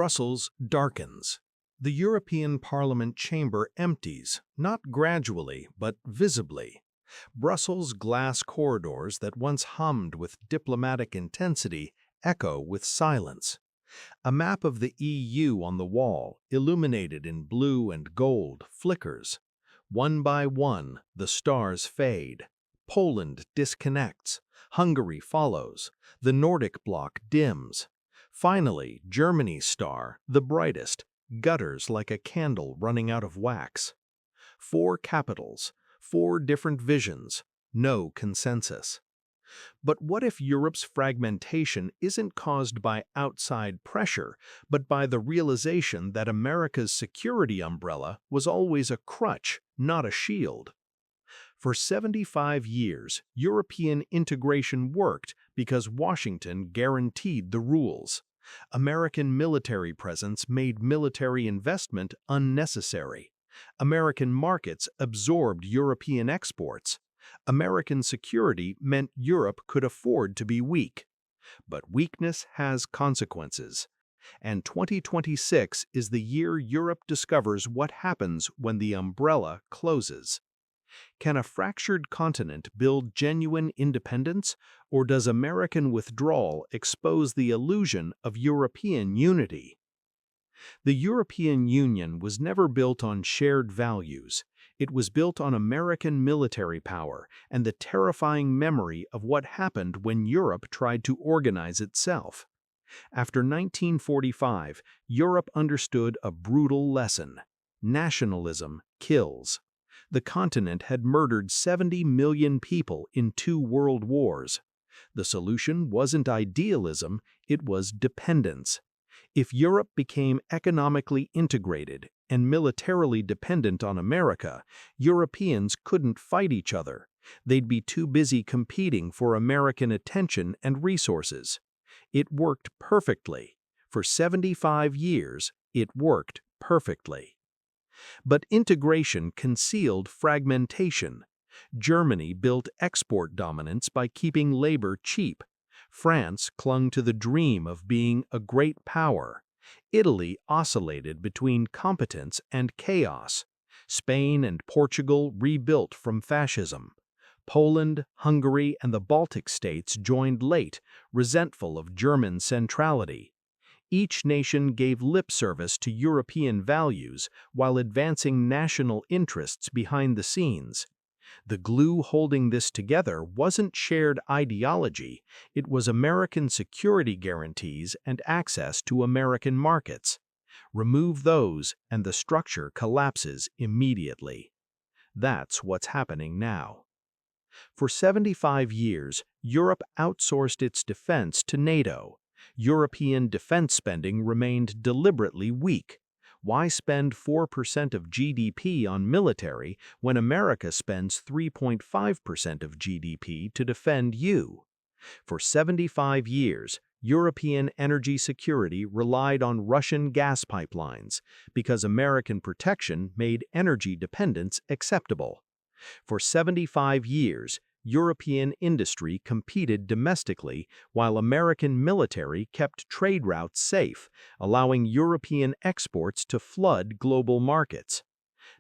Brussels darkens. The European Parliament chamber empties, not gradually, but visibly. Brussels' glass corridors that once hummed with diplomatic intensity echo with silence. A map of the EU on the wall, illuminated in blue and gold, flickers. One by one, the stars fade. Poland disconnects. Hungary follows. The Nordic bloc dims. Finally, Germany's star, the brightest, gutters like a candle running out of wax. 4 capitals, 4 different visions, no consensus. But what if Europe's fragmentation isn't caused by outside pressure, but by the realization that America's security umbrella was always a crutch, not a shield? For 75 years, European integration worked because Washington guaranteed the rules. American military presence made military investment unnecessary. American markets absorbed European exports. American security meant Europe could afford to be weak. But weakness has consequences. And 2026 is the year Europe discovers what happens when the umbrella closes. Can a fractured continent build genuine independence, or does American withdrawal expose the illusion of European unity? The European Union was never built on shared values. It was built on American military power and the terrifying memory of what happened when Europe tried to organize itself. After 1945, Europe understood a brutal lesson. Nationalism kills. The continent had murdered 70 million people in 2 world wars. The solution wasn't idealism, it was dependence. If Europe became economically integrated and militarily dependent on America, Europeans couldn't fight each other. They'd be too busy competing for American attention and resources. It worked perfectly. For 75 years, it worked perfectly. But integration concealed fragmentation. Germany built export dominance by keeping labor cheap. France clung to the dream of being a great power. Italy oscillated between competence and chaos. Spain and Portugal rebuilt from fascism. Poland, Hungary, and the Baltic states joined late, resentful of German centrality. Each nation gave lip service to European values while advancing national interests behind the scenes. The glue holding this together wasn't shared ideology, it was American security guarantees and access to American markets. Remove those, and the structure collapses immediately. That's what's happening now. For 75 years, Europe outsourced its defense to NATO. European defense spending remained deliberately weak. Why spend 4% of GDP on military when America spends 3.5% of GDP to defend you? For 75 years, European energy security relied on Russian gas pipelines because American protection made energy dependence acceptable. For 75 years, European industry competed domestically while American military kept trade routes safe, allowing European exports to flood global markets.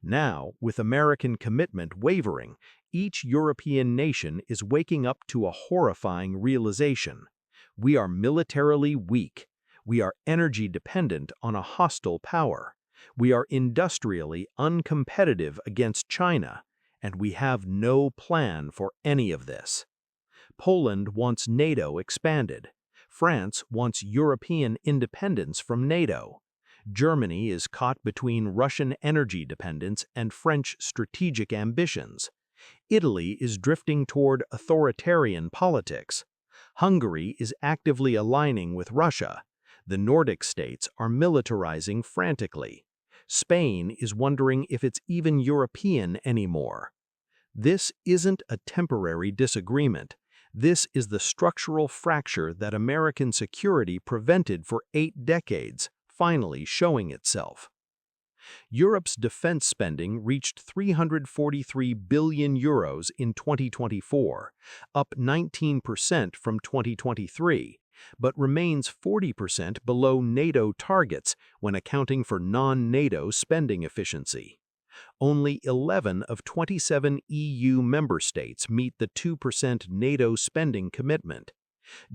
Now, with American commitment wavering, each European nation is waking up to a horrifying realization. We are militarily weak. We are energy dependent on a hostile power. We are industrially uncompetitive against China. And we have no plan for any of this. Poland wants NATO expanded. France wants European independence from NATO. Germany is caught between Russian energy dependence and French strategic ambitions. Italy is drifting toward authoritarian politics. Hungary is actively aligning with Russia. The Nordic states are militarizing frantically. Spain is wondering if it's even European anymore. This isn't a temporary disagreement. This is the structural fracture that American security prevented for 8 decades, finally showing itself. Europe's defense spending reached €343 billion in 2024, up 19% from 2023, but remains 40% below NATO targets when accounting for non-NATO spending efficiency. Only 11 of 27 EU member states meet the 2% NATO spending commitment.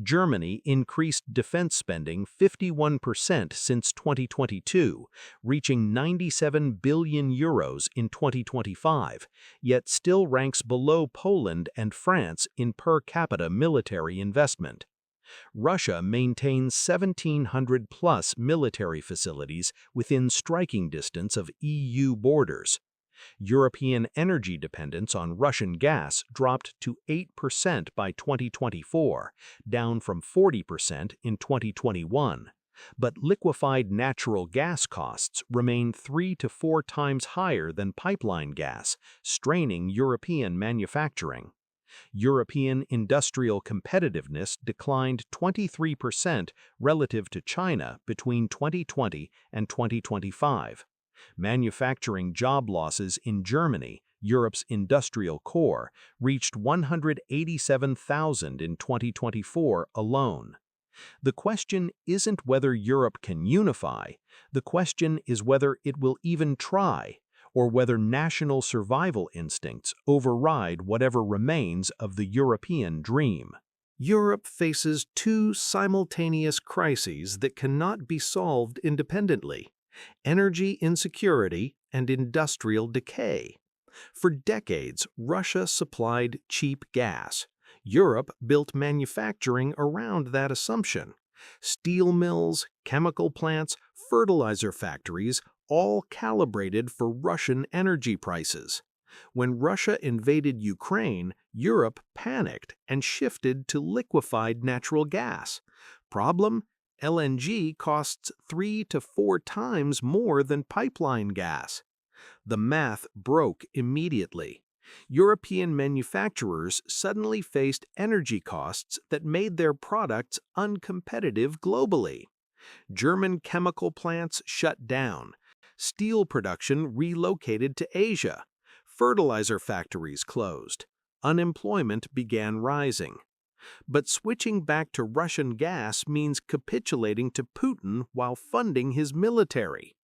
Germany increased defense spending 51% since 2022, reaching €97 billion in 2025, yet still ranks below Poland and France in per capita military investment. Russia maintains 1,700-plus military facilities within striking distance of EU borders. European energy dependence on Russian gas dropped to 8% by 2024, down from 40% in 2021. But liquefied natural gas costs remain 3 to 4 times higher than pipeline gas, straining European manufacturing. European industrial competitiveness declined 23% relative to China between 2020 and 2025. Manufacturing job losses in Germany, Europe's industrial core, reached 187,000 in 2024 alone. The question isn't whether Europe can unify, the question is whether it will even try, or whether national survival instincts override whatever remains of the European dream. Europe faces two simultaneous crises that cannot be solved independently: energy insecurity and industrial decay. For decades, Russia supplied cheap gas. Europe built manufacturing around that assumption. Steel mills, chemical plants, fertilizer factories, all calibrated for Russian energy prices. When Russia invaded Ukraine, Europe panicked and shifted to liquefied natural gas. Problem? LNG costs 3 to 4 times more than pipeline gas. The math broke immediately. European manufacturers suddenly faced energy costs that made their products uncompetitive globally. German chemical plants shut down. Steel production relocated to Asia. Fertilizer factories closed. Unemployment began rising. But switching back to Russian gas means capitulating to Putin while funding his military.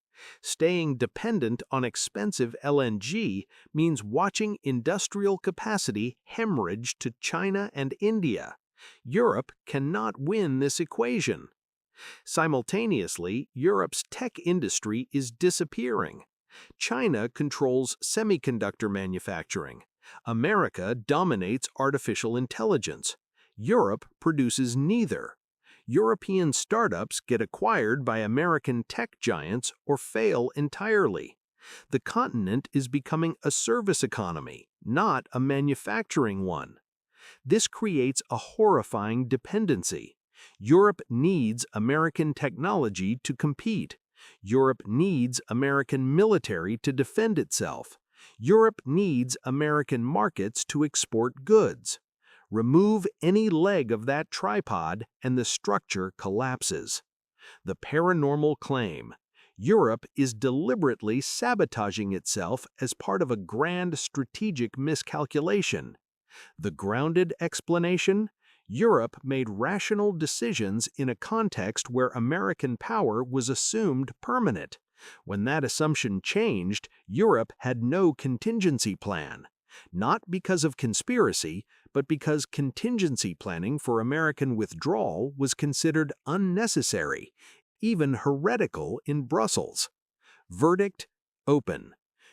Staying dependent on expensive LNG means watching industrial capacity hemorrhage to China and India. Europe cannot win this equation. Simultaneously, Europe's tech industry is disappearing. China controls semiconductor manufacturing. America dominates artificial intelligence. Europe produces neither. European startups get acquired by American tech giants or fail entirely. The continent is becoming a service economy, not a manufacturing one. This creates a horrifying dependency. Europe needs American technology to compete. Europe needs American military to defend itself. Europe needs American markets to export goods. Remove any leg of that tripod and the structure collapses. The paranormal claim: Europe is deliberately sabotaging itself as part of a grand strategic miscalculation. The grounded explanation: Europe made rational decisions in a context where American power was assumed permanent. When that assumption changed, Europe had no contingency plan. Not because of conspiracy, but because contingency planning for American withdrawal was considered unnecessary, even heretical in Brussels. Verdict: open.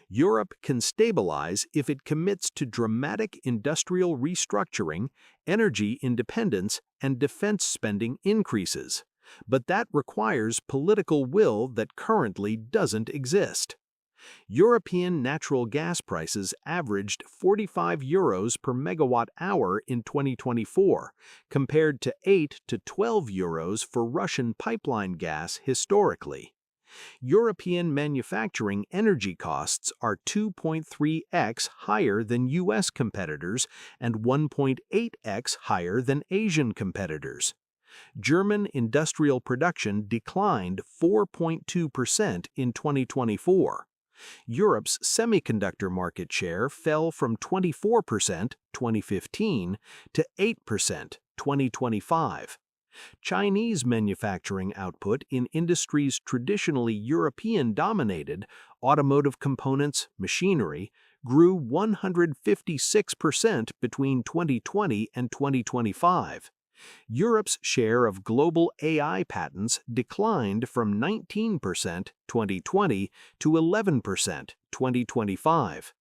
Europe can stabilize if it commits to dramatic industrial restructuring, energy independence, and defense spending increases. But that requires political will that currently doesn't exist. European natural gas prices averaged €45 per megawatt hour in 2024, compared to 8 to 12 euros for Russian pipeline gas historically. European manufacturing energy costs are 2.3x higher than U.S. competitors and 1.8x higher than Asian competitors. German industrial production declined 4.2% in 2024. Europe's semiconductor market share fell from 24% 2015 to 8% 2025. Chinese manufacturing output in industries traditionally European-dominated, automotive components, machinery, grew 156% between 2020 and 2025. Europe's share of global AI patents declined from 19% 2020 to 11% 2025.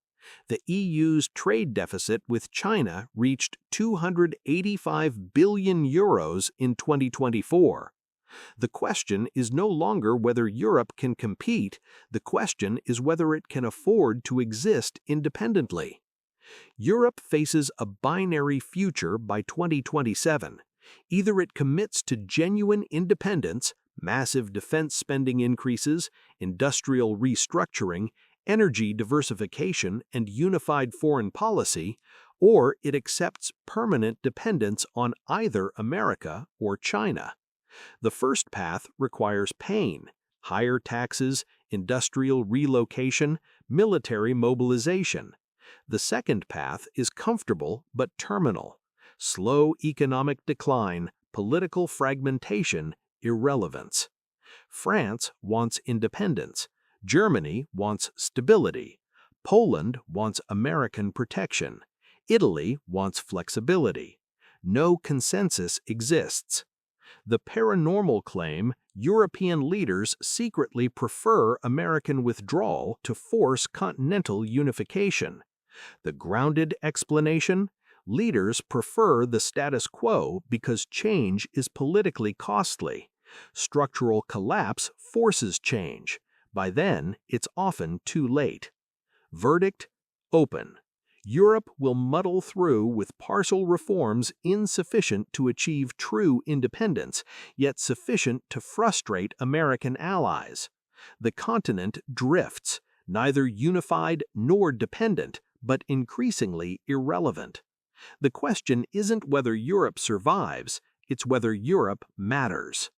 The EU's trade deficit with China reached €285 billion in 2024. The question is no longer whether Europe can compete, the question is whether it can afford to exist independently. Europe faces a binary future by 2027. Either it commits to genuine independence, massive defense spending increases, industrial restructuring, energy diversification, and unified foreign policy, or it accepts permanent dependence on either America or China. The first path requires pain, higher taxes, industrial relocation, military mobilization. The second path is comfortable but terminal. Slow economic decline, political fragmentation, irrelevance. France wants independence. Germany wants stability. Poland wants American protection. Italy wants flexibility. No consensus exists. The paranormal claim European leaders secretly prefer American withdrawal to force continental unification. The grounded explanation: leaders prefer the status quo because change is politically costly. Structural collapse forces change. By then, it's often too late. Verdict: open. Europe will muddle through with partial reforms insufficient to achieve true independence, yet sufficient to frustrate American allies. The continent drifts, neither unified nor dependent, but increasingly irrelevant. The question isn't whether Europe survives, it's whether Europe matters.